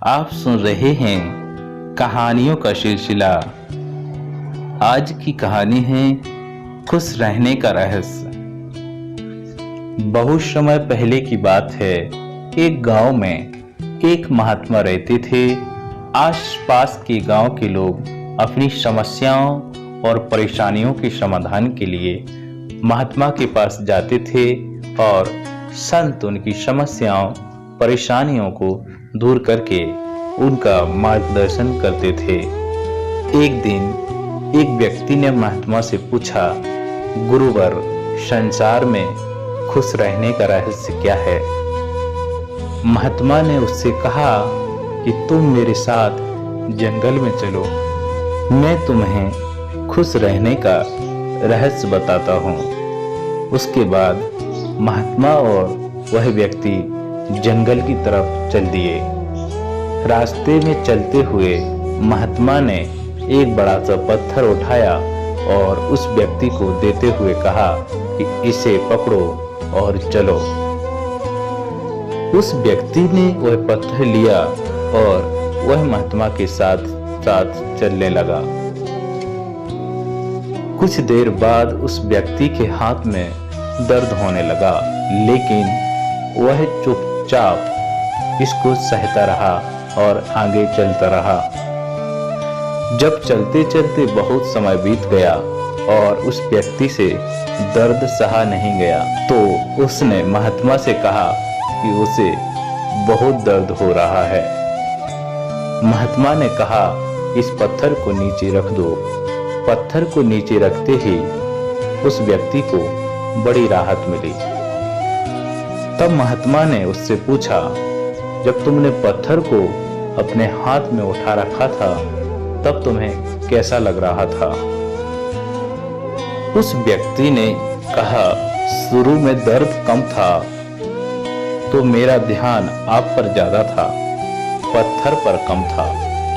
आप सुन रहे हैं कहानियों का सिलसिला। आज की कहानी है खुश रहने का रहस्य। बहुत समय पहले की बात है। एक गांव में एक महात्मा रहते थे। आसपास के गांव के लोग अपनी समस्याओं और परेशानियों के समाधान के लिए महात्मा के पास जाते थे और संत उनकी समस्याओं परेशानियों को दूर करके उनका मार्गदर्शन करते थे। एक दिन एक व्यक्ति ने महात्मा से पूछा, गुरुवर, संसार में खुश रहने का रहस्य क्या है? महात्मा ने उससे कहा कि तुम मेरे साथ जंगल में चलो, मैं तुम्हें खुश रहने का रहस्य बताता हूँ। उसके बाद महात्मा और वह व्यक्ति जंगल की तरफ चल दिए। रास्ते में चलते हुए महात्मा ने एक बड़ा सा पत्थर उठाया और उस व्यक्ति को देते हुए कहा कि इसे पकड़ो और चलो। उस व्यक्ति ने वह पत्थर लिया और वह महात्मा के साथ साथ चलने लगा। कुछ देर बाद उस व्यक्ति के हाथ में दर्द होने लगा, लेकिन वह चुपचाप इसको सहता रहा और आगे चलता रहा। जब चलते चलते बहुत समय बीत गया और उस व्यक्ति से दर्द सहा नहीं गया, तो उसने महात्मा से कहा कि उसे बहुत दर्द हो रहा है। महात्मा ने कहा, इस पत्थर को नीचे रख दो। पत्थर को नीचे रखते ही उस व्यक्ति को बड़ी राहत मिली। तब महात्मा ने उससे पूछा, जब तुमने पत्थर को अपने हाथ में उठा रखा था तब तुम्हें कैसा लग रहा था? उस व्यक्ति ने कहा, शुरू में दर्द कम था तो मेरा ध्यान आप पर ज्यादा था, पत्थर पर कम था,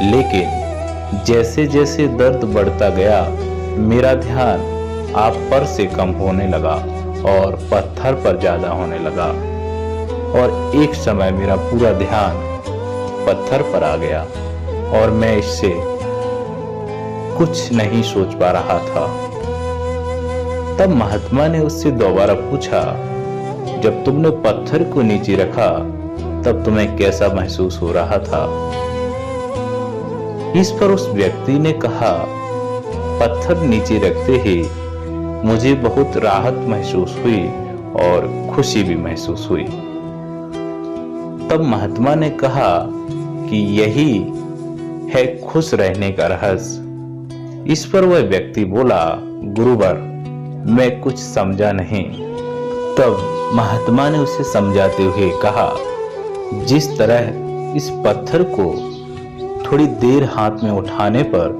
लेकिन जैसे जैसे दर्द बढ़ता गया मेरा ध्यान आप पर से कम होने लगा और पत्थर पर ज्यादा होने लगा, और एक समय मेरा पूरा ध्यान पत्थर पर आ गया और मैं इससे कुछ नहीं सोच पा रहा था। तब महात्मा ने उससे दोबारा पूछा, जब तुमने पत्थर को नीचे रखा तब तुम्हें कैसा महसूस हो रहा था? इस पर उस व्यक्ति ने कहा, पत्थर नीचे रखते ही मुझे बहुत राहत महसूस हुई और खुशी भी महसूस हुई। तब महात्मा ने कहा कि यही है खुश रहने का रहस्य। इस पर वह व्यक्ति बोला, गुरुवर, मैं कुछ समझा नहीं। तब महात्मा ने उसे समझाते हुए कहा, जिस तरह इस पत्थर को थोड़ी देर हाथ में उठाने पर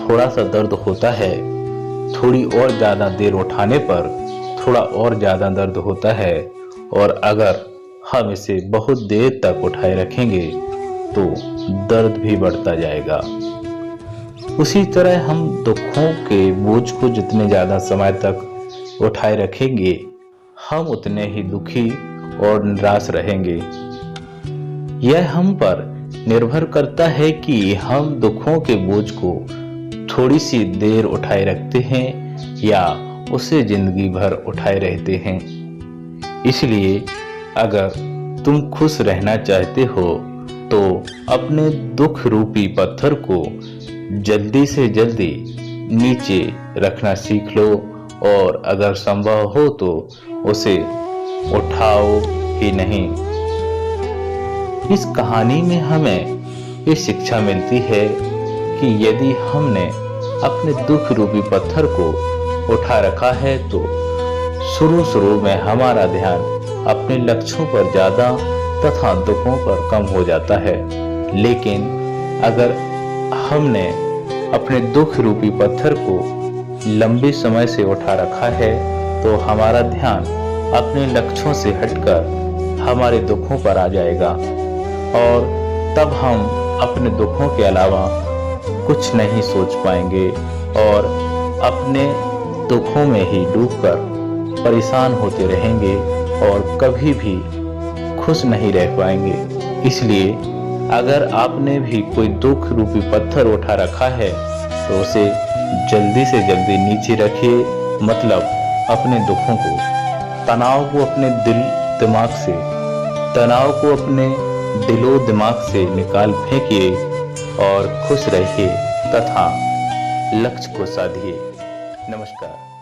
थोड़ा सा दर्द होता है, थोड़ी और ज्यादा देर उठाने पर थोड़ा और ज्यादा दर्द होता है, और अगर हम इसे बहुत देर तक उठाए रखेंगे तो दर्द भी बढ़ता जाएगा। उसी तरह हम दुखों के बोझ को जितने ज्यादा समय तक उठाए रखेंगे हम उतने ही दुखी और निराश रहेंगे। यह हम पर निर्भर करता है कि हम दुखों के बोझ को थोड़ी सी देर उठाए रखते हैं या उसे जिंदगी भर उठाए रहते हैं। इसलिए अगर तुम खुश रहना चाहते हो तो अपने दुख रूपी पत्थर को जल्दी से जल्दी नीचे रखना सीख लो, और अगर संभव हो तो उसे उठाओ ही नहीं। इस कहानी में हमें ये शिक्षा मिलती है कि यदि हमने अपने दुख रूपी पत्थर को उठा रखा है तो शुरू में हमारा ध्यान अपने लक्ष्यों पर ज्यादा तथा दुखों पर कम हो जाता है, लेकिन अगर हमने अपने दुख रूपी पत्थर को लंबे समय से उठा रखा है तो हमारा ध्यान अपने लक्ष्यों से हटकर हमारे दुखों पर आ जाएगा, और तब हम अपने दुखों के अलावा कुछ नहीं सोच पाएंगे और अपने दुखों में ही डूबकर परेशान होते रहेंगे और कभी भी खुश नहीं रह पाएंगे। इसलिए अगर आपने भी कोई दुख रूपी पत्थर उठा रखा है तो उसे जल्दी से जल्दी नीचे रखिए, मतलब अपने दुखों को, तनाव को अपने दिलो दिमाग से निकाल फेंकिए और खुश रहिए तथा लक्ष्य को साधिए। नमस्कार।